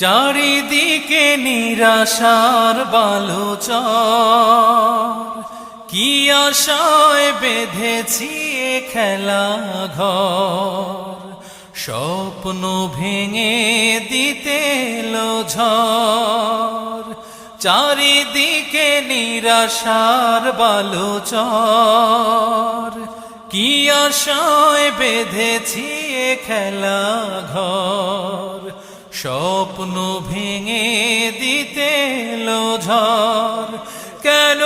চারিদিকে নিরাশার বালুচর, কি আশায় বেঁধেছি এ খেলা ঘর। স্বপ্ন ভেঙে দিতে এলো ঝড়, চারিদিকে নিরাশার বালুচর, কি আশায় বেঁধেছি এ খেলা ঘর। স্বপ্ন ভেঙে দিতে এলো ঝড়, কেন